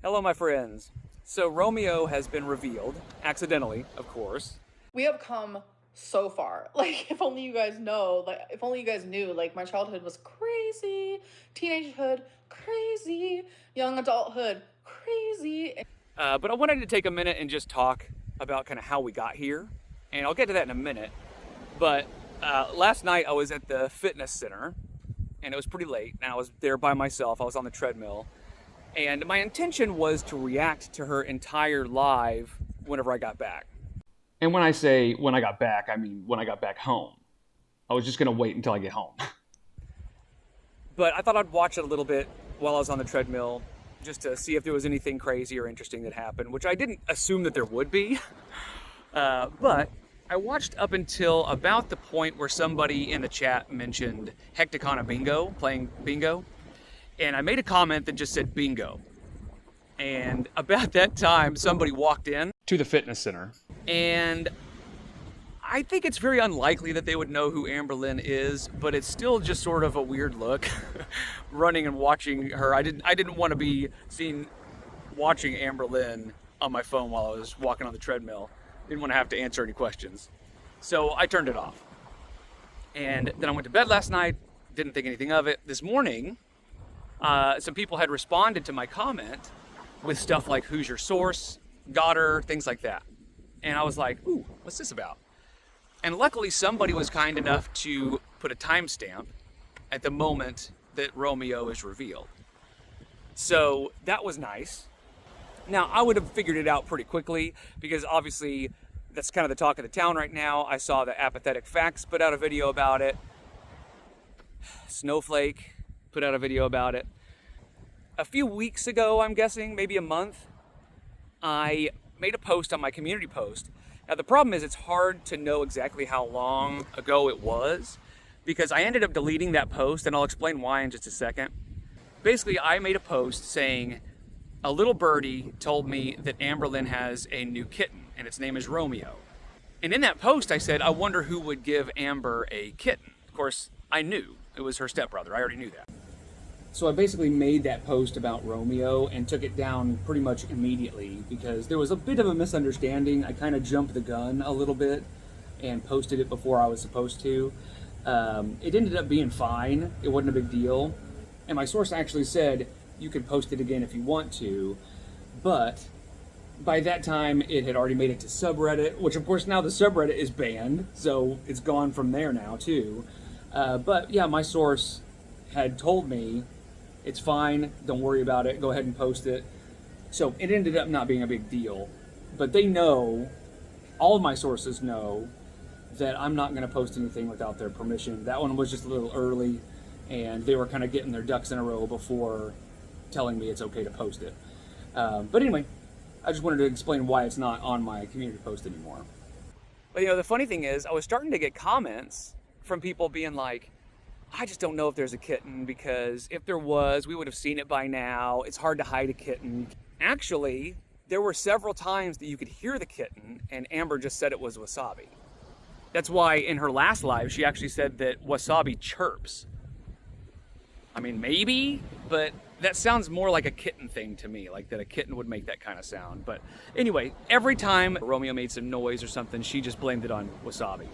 Hello, my friends. So, Romeo has been revealed, accidentally, of course. We have come so far. Like, if only you guys know, like, if only you guys knew, like, my childhood was crazy, teenagehood, crazy, young adulthood, crazy. But I wanted to take a minute and just talk about kind of how we got here, and I'll get to that in a minute. But last night I was at the fitness center, and it was pretty late, and I was there by myself. I was on the treadmill, and my intention was to react to her entire live whenever I got back. And when I say when I got back, I mean when I got back home. I was just going to wait until I get home. But I thought I'd watch it a little bit while I was on the treadmill just to see if there was anything crazy or interesting that happened, which I didn't assume that there would be. But I watched up until about the point where somebody in the chat mentioned hecticana bingo, playing bingo. And I made a comment that just said bingo. And about that time, somebody walked in to the fitness center. And I think it's very unlikely that they would know who amberlynn is, but it's still just sort of a weird look running and watching her. I didn't want to be seen watching amberlynn on my phone while I was walking on the treadmill. Didn't want to have to answer any questions. So I turned it off. And then I went to bed last night, didn't think anything of it. This morning, some people had responded to my comment with stuff like, who's your source, got her, things like that. And I was like, ooh, what's this about? And luckily somebody was kind enough to put a timestamp at the moment that Romeo is revealed. So that was nice. Now, I would have figured it out pretty quickly because obviously that's kind of the talk of the town right now. I saw the Apathetic Facts put out a video about it. Snowflake put out a video about it. A few weeks ago, I'm guessing, maybe a month, I made a post on my community post. Now, the problem is it's hard to know exactly how long ago it was because I ended up deleting that post, and I'll explain why in just a second. Basically, I made a post saying a little birdie told me that amberlynn has a new kitten, and its name is Romeo. And in that post, I said, I wonder who would give Amber a kitten. Of course, I knew it was her stepbrother. I already knew that. So I basically made that post about Romeo and took it down pretty much immediately because there was a bit of a misunderstanding. I kind of jumped the gun a little bit and posted it before I was supposed to. It ended up being fine. It wasn't a big deal. And my source actually said, you can post it again if you want to. But by that time, it had already made it to subreddit, which of course now the subreddit is banned. So it's gone from there now too. But yeah, my source had told me, it's fine, don't worry about it, go ahead and post it. So it ended up not being a big deal. But they know, all of my sources know, that I'm not going to post anything without their permission. That one was just a little early, and they were kind of getting their ducks in a row before telling me it's okay to post it. But anyway, I just wanted to explain why it's not on my community post anymore. But the funny thing is, I was starting to get comments from people being like, I just don't know if there's a kitten because if there was, we would have seen it by now. It's hard to hide a kitten. Actually, there were several times that you could hear the kitten, and Amber just said it was Wasabi. That's why in her last live, she actually said that Wasabi chirps. I mean, maybe, but that sounds more like a kitten thing to me, like that a kitten would make that kind of sound. But anyway, every time Romeo made some noise or something, she just blamed it on Wasabi.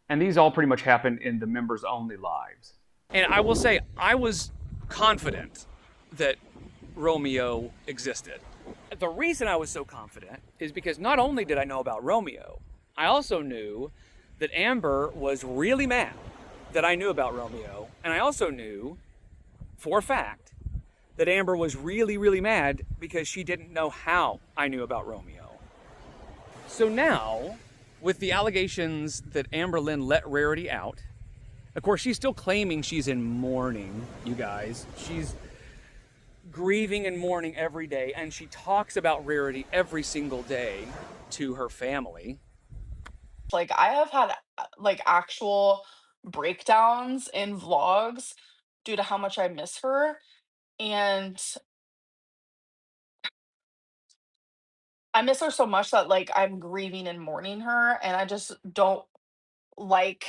And these all pretty much happened in the members only lives. And I will say, I was confident that Romeo existed. The reason I was so confident is because not only did I know about Romeo, I also knew that Amber was really mad that I knew about Romeo. And I also knew, for a fact, that Amber was really, really mad because she didn't know how I knew about Romeo. So now, with the allegations that amberlynn let Rarity out, of course, she's still claiming she's in mourning, you guys. She's grieving and mourning every day, and she talks about Rarity every single day to her family. Like, I have had like actual breakdowns in vlogs due to how much I miss her. And I miss her so much that like I'm grieving and mourning her. And I just don't like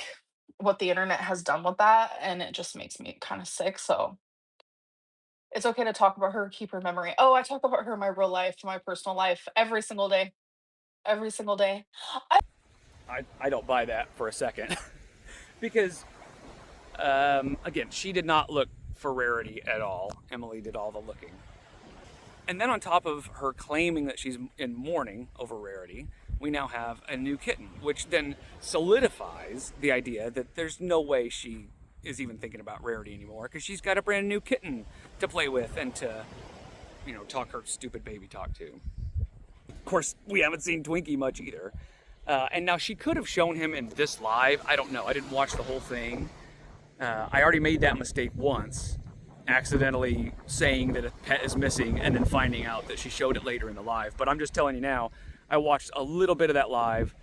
what the internet has done with that. And it just makes me kind of sick. So It's okay to talk about her, keep her memory. Oh, I talk about her in my real life, my personal life, every single day. Every single day. I don't buy that for a second. Because, again, she did not look for Rarity at all. Emily did all the looking. And then on top of her claiming that she's in mourning over Rarity, we now have a new kitten, which then solidifies the idea that there's no way she is even thinking about Rarity anymore, because she's got a brand new kitten to play with and to, talk her stupid baby talk to. Of course, we haven't seen Twinkie much either. And now she could have shown him in this live. I don't know. I didn't watch the whole thing. I already made that mistake once, accidentally saying that a pet is missing and then finding out that she showed it later in the live. But I'm just telling you now, I watched a little bit of that live.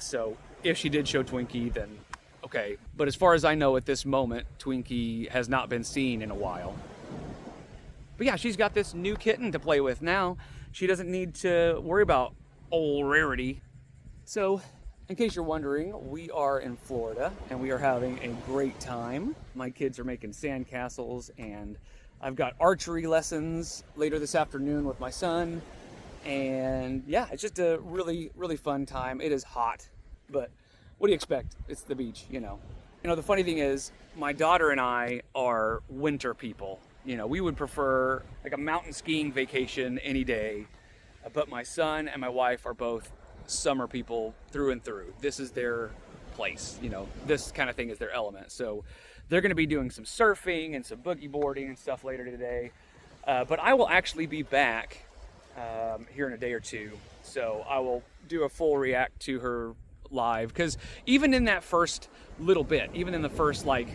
So if she did show Twinkie, then okay. But as far as I know at this moment, Twinkie has not been seen in a while. But yeah, she's got this new kitten to play with now. She doesn't need to worry about old Rarity. So, in case you're wondering, we are in Florida and we are having a great time. My kids are making sandcastles and I've got archery lessons later this afternoon with my son. And yeah, it's just a really, really fun time. It is hot, but what do you expect? It's the beach, the funny thing is, my daughter and I are winter people. We would prefer like a mountain skiing vacation any day, but my son and my wife are both summer people through and through. This is their place, this kind of thing is their element. So they're going to be doing some surfing and some boogie boarding and stuff later today. But I will actually be back here in a day or two. So I will do a full react to her live, because even in that first little bit, even in the first like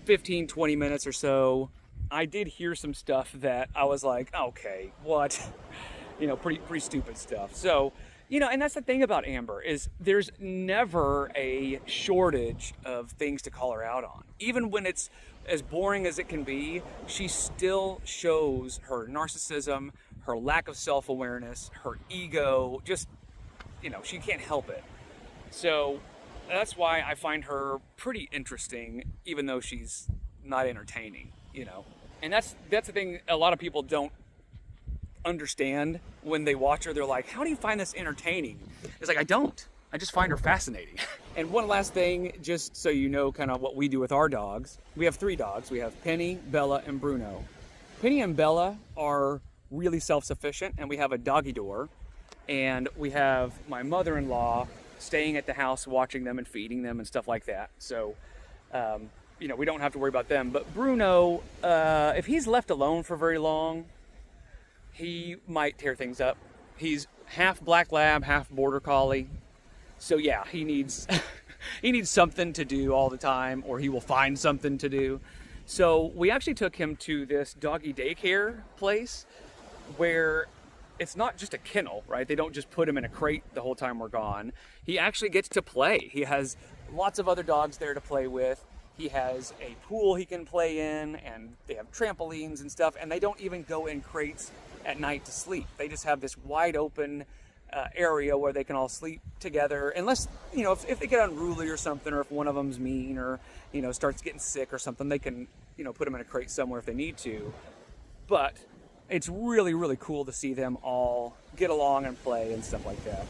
15-20 minutes or so, I did hear some stuff that I was like, okay, what? Pretty stupid stuff. So, and that's the thing about Amber, is there's never a shortage of things to call her out on. Even when it's as boring as it can be, she still shows her narcissism, her lack of self-awareness, her ego, just, she can't help it. So that's why I find her pretty interesting, even though she's not entertaining, And that's the thing a lot of people don't understand when they watch her. They're like, how do you find this entertaining? It's like, I don't. I just find her fascinating. And one last thing, just so you know kind of what we do with our dogs. We have 3 dogs. We have Penny, Bella, and Bruno. Penny and Bella are really self-sufficient, and we have a doggy door. And we have my mother-in-law staying at the house watching them and feeding them and stuff like that. So, we don't have to worry about them. But Bruno, if he's left alone for very long, he might tear things up. He's half black lab, half border collie. So yeah, he needs he needs something to do all the time, or he will find something to do. So we actually took him to this doggy daycare place where it's not just a kennel, right? They don't just put him in a crate the whole time we're gone. He actually gets to play. He has lots of other dogs there to play with. He has a pool he can play in, and they have trampolines and stuff, and they don't even go in crates at night to sleep. They just have this wide open area where they can all sleep together, unless, if they get unruly or something, or if one of them's mean or, starts getting sick or something, they can, put them in a crate somewhere if they need to. But it's really, really cool to see them all get along and play and stuff like that.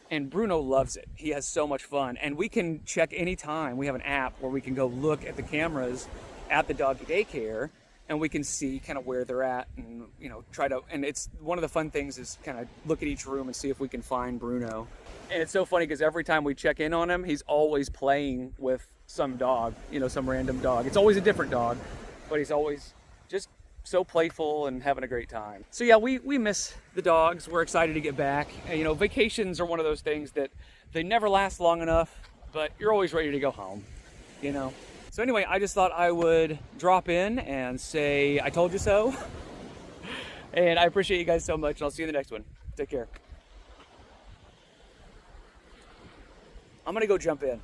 And Bruno loves it. He has so much fun. And we can check anytime. We have an app where we can go look at the cameras at the doggy daycare, and we can see kind of where they're at and, try to, and it's one of the fun things is kind of look at each room and see if we can find Bruno. And it's so funny because every time we check in on him, he's always playing with some dog, some random dog. It's always a different dog, but he's always just so playful and having a great time. So yeah, we miss the dogs. We're excited to get back. And, vacations are one of those things that they never last long enough, but you're always ready to go home, So anyway, I just thought I would drop in and say, I told you so. And I appreciate you guys so much, and I'll see you in the next one. Take care. I'm gonna go jump in.